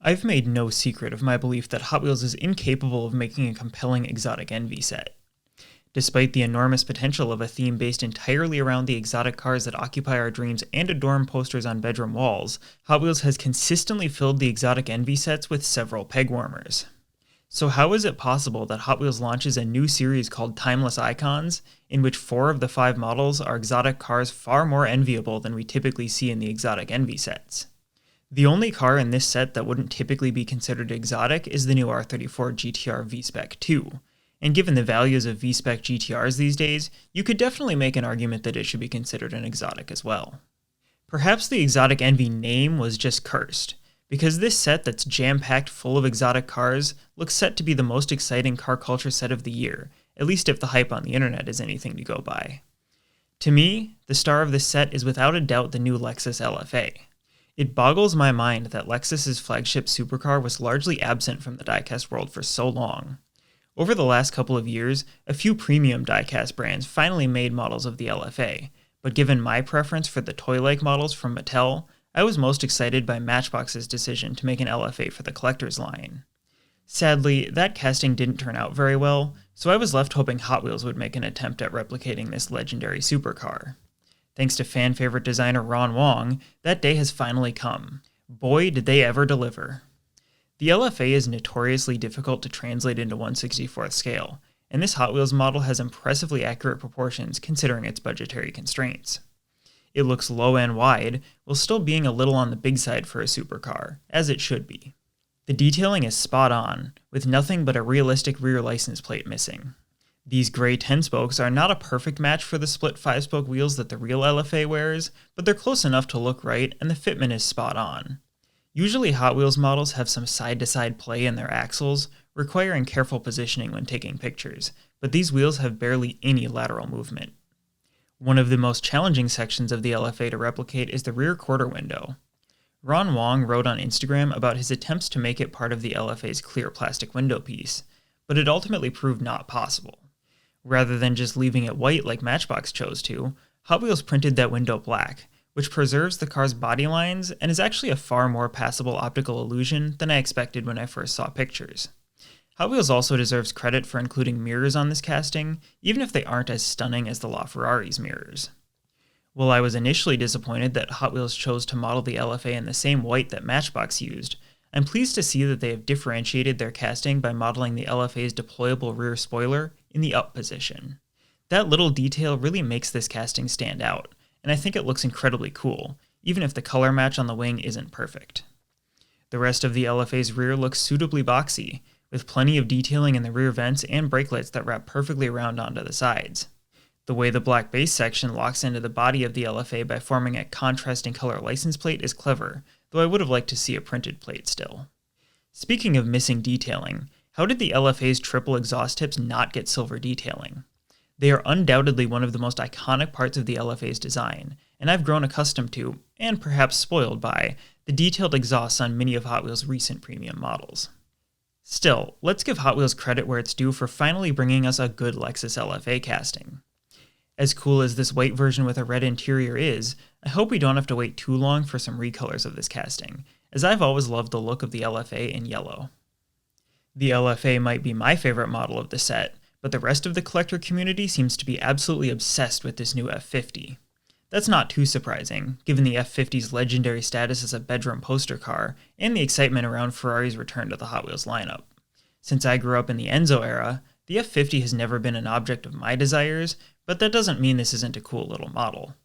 I've made no secret of my belief that Hot Wheels is incapable of making a compelling exotic envy set. Despite the enormous potential of a theme based entirely around the exotic cars that occupy our dreams and adorn posters on bedroom walls, Hot Wheels has consistently filled the exotic envy sets with several peg warmers. So how is it possible that Hot Wheels launches a new series called Timeless Icons, in which 4 of the 5 models are exotic cars far more enviable than we typically see in the exotic envy sets? The only car in this set that wouldn't typically be considered exotic is the new R34 GT-R VSpec 2, and given the values of VSpec GTRs these days, you could definitely make an argument that it should be considered an exotic as well. Perhaps the exotic envy name was just cursed, because this set that's jam-packed full of exotic cars looks set to be the most exciting car culture set of the year, at least if the hype on the internet is anything to go by. To me, the star of this set is without a doubt the new Lexus LFA. It boggles my mind that Lexus's flagship supercar was largely absent from the diecast world for so long. Over the last couple of years, a few premium diecast brands finally made models of the LFA, but given my preference for the toy-like models from Mattel, I was most excited by Matchbox's decision to make an LFA for the collector's line. Sadly, that casting didn't turn out very well, so I was left hoping Hot Wheels would make an attempt at replicating this legendary supercar. Thanks to fan-favorite designer Ron Wong, that day has finally come. Boy, did they ever deliver. The LFA is notoriously difficult to translate into 1/64th scale, and this Hot Wheels model has impressively accurate proportions considering its budgetary constraints. It looks low and wide, while still being a little on the big side for a supercar, as it should be. The detailing is spot on, with nothing but a realistic rear license plate missing. These gray 10-spokes are not a perfect match for the split 5-spoke wheels that the real LFA wears, but they're close enough to look right, and the fitment is spot on. Usually Hot Wheels models have some side-to-side play in their axles, requiring careful positioning when taking pictures, but these wheels have barely any lateral movement. One of the most challenging sections of the LFA to replicate is the rear quarter window. Ron Wong wrote on Instagram about his attempts to make it part of the LFA's clear plastic window piece, but it ultimately proved not possible. Rather than just leaving it white like Matchbox chose to, Hot Wheels printed that window black, which preserves the car's body lines and is actually a far more passable optical illusion than I expected when I first saw pictures. Hot Wheels also deserves credit for including mirrors on this casting, even if they aren't as stunning as the LaFerrari's mirrors. While I was initially disappointed that Hot Wheels chose to model the LFA in the same white that Matchbox used, I'm pleased to see that they have differentiated their casting by modeling the LFA's deployable rear spoiler in the up position. That little detail really makes this casting stand out, and I think it looks incredibly cool, even if the color match on the wing isn't perfect. The rest of the LFA's rear looks suitably boxy, with plenty of detailing in the rear vents and brake lights that wrap perfectly around onto the sides. The way the black base section locks into the body of the LFA by forming a contrasting color license plate is clever, though I would have liked to see a printed plate still. Speaking of missing detailing, how did the LFA's triple exhaust tips not get silver detailing? They are undoubtedly one of the most iconic parts of the LFA's design, and I've grown accustomed to, and perhaps spoiled by, the detailed exhausts on many of Hot Wheels' recent premium models. Still, let's give Hot Wheels credit where it's due for finally bringing us a good Lexus LFA casting. As cool as this white version with a red interior is, I hope we don't have to wait too long for some recolors of this casting, as I've always loved the look of the LFA in yellow. The LFA might be my favorite model of the set, but the rest of the collector community seems to be absolutely obsessed with this new F50. That's not too surprising, given the F50's legendary status as a bedroom poster car, and the excitement around Ferrari's return to the Hot Wheels lineup. Since I grew up in the Enzo era, the F50 has never been an object of my desires, but that doesn't mean this isn't a cool little model.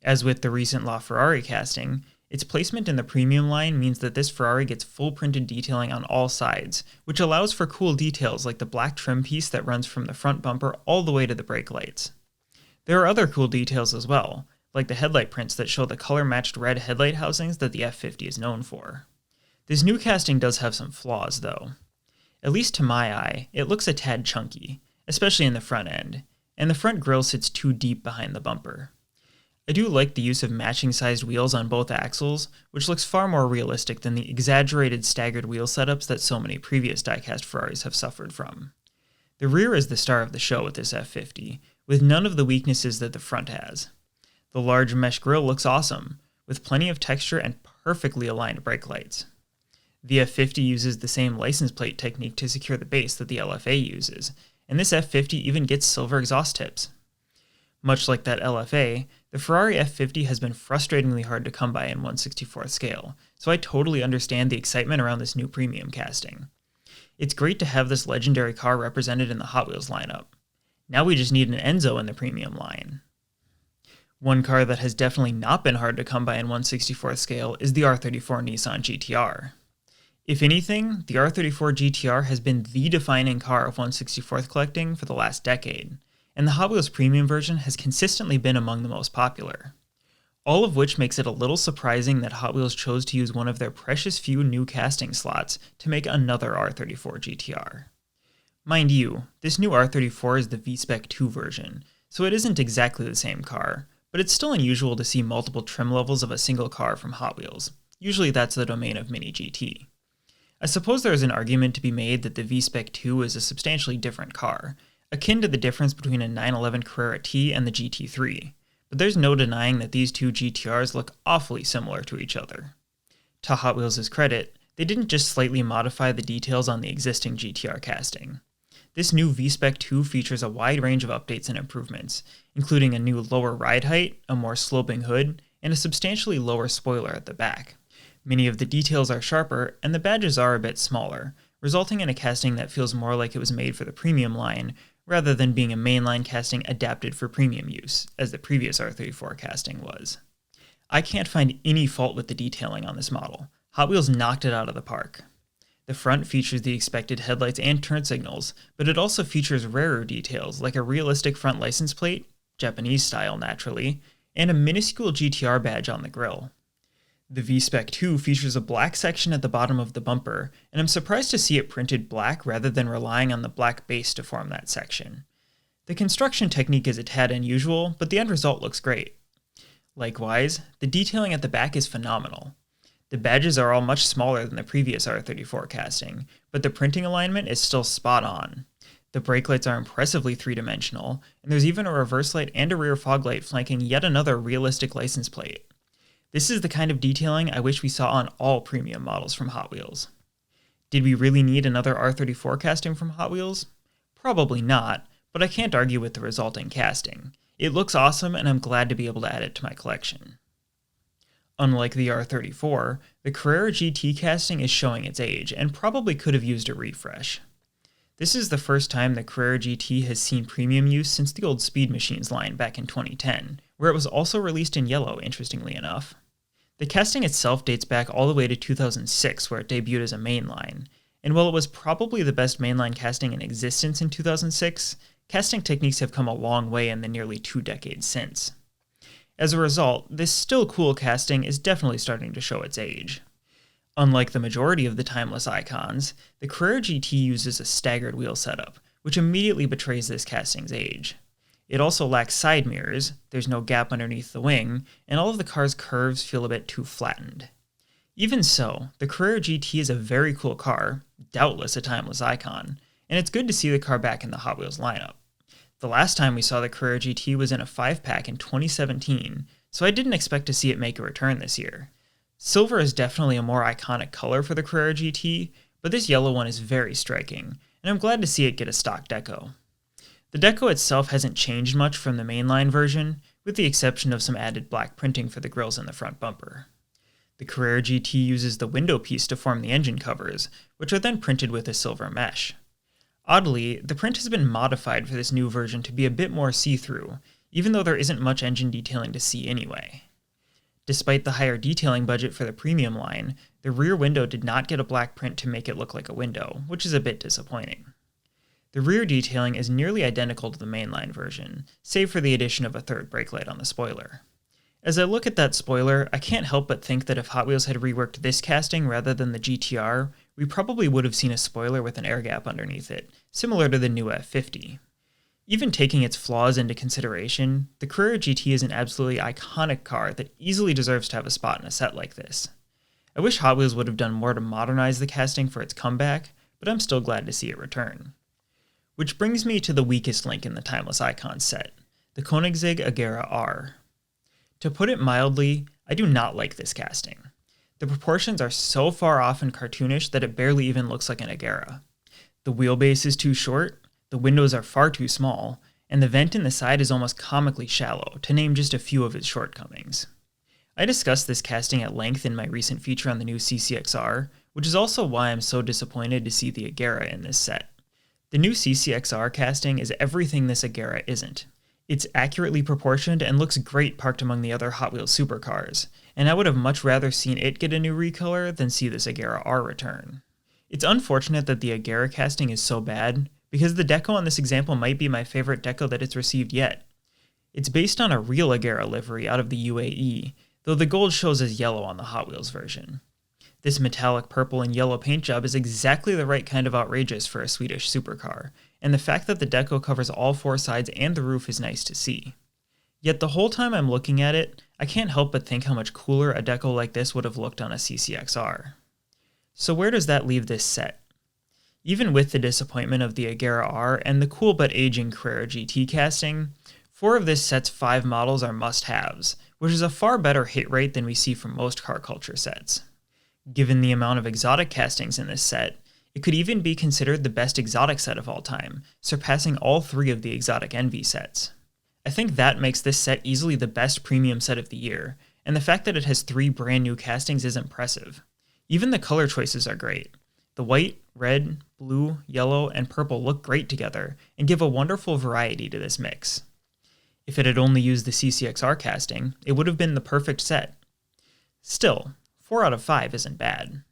As with the recent LaFerrari casting, its placement in the premium line means that this Ferrari gets full printed detailing on all sides, which allows for cool details like the black trim piece that runs from the front bumper all the way to the brake lights. There are other cool details as well, like the headlight prints that show the color-matched red headlight housings that the F50 is known for. This new casting does have some flaws, though. At least to my eye, it looks a tad chunky, especially in the front end, and the front grille sits too deep behind the bumper. I do like the use of matching-sized wheels on both axles, which looks far more realistic than the exaggerated staggered wheel setups that so many previous diecast Ferraris have suffered from. The rear is the star of the show with this F50, with none of the weaknesses that the front has. The large mesh grille looks awesome, with plenty of texture and perfectly aligned brake lights. The F50 uses the same license plate technique to secure the base that the LFA uses, and this F50 even gets silver exhaust tips. Much like that LFA, the Ferrari F50 has been frustratingly hard to come by in 1/64th scale, so I totally understand the excitement around this new premium casting. It's great to have this legendary car represented in the Hot Wheels lineup. Now we just need an Enzo in the premium line. One car that has definitely not been hard to come by in 1/64th scale is the R34 Nissan GT-R. If anything, the R34 GT-R has been the defining car of 1/64th collecting for the last decade, and the Hot Wheels premium version has consistently been among the most popular. All of which makes it a little surprising that Hot Wheels chose to use one of their precious few new casting slots to make another R34 GT-R. Mind you, this new R34 is the VSpec 2 version, so it isn't exactly the same car, but it's still unusual to see multiple trim levels of a single car from Hot Wheels. Usually that's the domain of Mini GT. I suppose there is an argument to be made that the VSpec 2 is a substantially different car, akin to the difference between a 911 Carrera T and the GT3, but there's no denying that these two GTRs look awfully similar to each other. To Hot Wheels' credit, they didn't just slightly modify the details on the existing GTR casting. This new VSpec 2 features a wide range of updates and improvements, including a new lower ride height, a more sloping hood, and a substantially lower spoiler at the back. Many of the details are sharper, and the badges are a bit smaller, resulting in a casting that feels more like it was made for the premium line, rather than being a mainline casting adapted for premium use, as the previous R34 casting was. I can't find any fault with the detailing on this model. Hot Wheels knocked it out of the park. The front features the expected headlights and turn signals, but it also features rarer details like a realistic front license plate, Japanese style naturally, and a minuscule GTR badge on the grille. The VSpec 2 features a black section at the bottom of the bumper, and I'm surprised to see it printed black rather than relying on the black base to form that section. The construction technique is a tad unusual, but the end result looks great. Likewise, the detailing at the back is phenomenal. The badges are all much smaller than the previous R34 casting, but the printing alignment is still spot on. The brake lights are impressively three-dimensional, and there's even a reverse light and a rear fog light flanking yet another realistic license plate. This is the kind of detailing I wish we saw on all premium models from Hot Wheels. Did we really need another R34 casting from Hot Wheels? Probably not, but I can't argue with the resulting casting. It looks awesome, and I'm glad to be able to add it to my collection. Unlike the R34, the Carrera GT casting is showing its age, and probably could have used a refresh. This is the first time the Carrera GT has seen premium use since the old Speed Machines line back in 2010, where it was also released in yellow, interestingly enough. The casting itself dates back all the way to 2006, where it debuted as a mainline, and while it was probably the best mainline casting in existence in 2006, casting techniques have come a long way in the nearly 2 decades since. As a result, this still cool casting is definitely starting to show its age. Unlike the majority of the timeless icons, the Carrera GT uses a staggered wheel setup, which immediately betrays this casting's age. It also lacks side mirrors, there's no gap underneath the wing, and all of the car's curves feel a bit too flattened. Even so, the Carrera GT is a very cool car, doubtless a timeless icon, and it's good to see the car back in the Hot Wheels lineup. The last time we saw the Carrera GT was in a 5-pack in 2017, so I didn't expect to see it make a return this year. Silver is definitely a more iconic color for the Carrera GT, but this yellow one is very striking, and I'm glad to see it get a stock deco. The deco itself hasn't changed much from the mainline version, with the exception of some added black printing for the grills in the front bumper. The Carrera GT uses the window piece to form the engine covers, which are then printed with a silver mesh. Oddly, the print has been modified for this new version to be a bit more see-through, even though there isn't much engine detailing to see anyway. Despite the higher detailing budget for the premium line, the rear window did not get a black print to make it look like a window, which is a bit disappointing. The rear detailing is nearly identical to the mainline version, save for the addition of a third brake light on the spoiler. As I look at that spoiler, I can't help but think that if Hot Wheels had reworked this casting rather than the GT-R, we probably would have seen a spoiler with an air gap underneath it, similar to the new F50. Even taking its flaws into consideration, the Carrera GT is an absolutely iconic car that easily deserves to have a spot in a set like this. I wish Hot Wheels would have done more to modernize the casting for its comeback, but I'm still glad to see it return. Which brings me to the weakest link in the Timeless Icons set, the Koenigsegg Agera R. To put it mildly, I do not like this casting. The proportions are so far off and cartoonish that it barely even looks like an Agera. The wheelbase is too short, the windows are far too small, and the vent in the side is almost comically shallow, to name just a few of its shortcomings. I discussed this casting at length in my recent feature on the new CCXR, which is also why I'm so disappointed to see the Agera in this set. The new CCXR casting is everything this Agera isn't. It's accurately proportioned and looks great parked among the other Hot Wheels supercars, and I would have much rather seen it get a new recolor than see this Agera R return. It's unfortunate that the Agera casting is so bad, because the deco on this example might be my favorite deco that it's received yet. It's based on a real Agera livery out of the UAE, though the gold shows as yellow on the Hot Wheels version. This metallic purple and yellow paint job is exactly the right kind of outrageous for a Swedish supercar, and the fact that the deco covers all four sides and the roof is nice to see. Yet the whole time I'm looking at it, I can't help but think how much cooler a deco like this would have looked on a CCXR. So where does that leave this set? Even with the disappointment of the Agera R and the cool but aging Carrera GT casting, 4 of this set's 5 models are must-haves, which is a far better hit rate than we see from most car culture sets. Given the amount of exotic castings in this set, it could even be considered the best exotic set of all time, surpassing all 3 of the Exotic Envy sets. I think that makes this set easily the best premium set of the year, and the fact that it has 3 brand new castings is impressive. Even the color choices are great. The white, red, blue, yellow, and purple look great together and give a wonderful variety to this mix. If it had only used the CCXR casting, it would have been the perfect set. Still, 4 out of 5 isn't bad.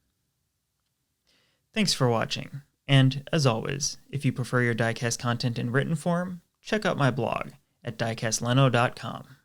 Thanks for watching, and as always, if you prefer your diecast content in written form, check out my blog at diecastleno.com.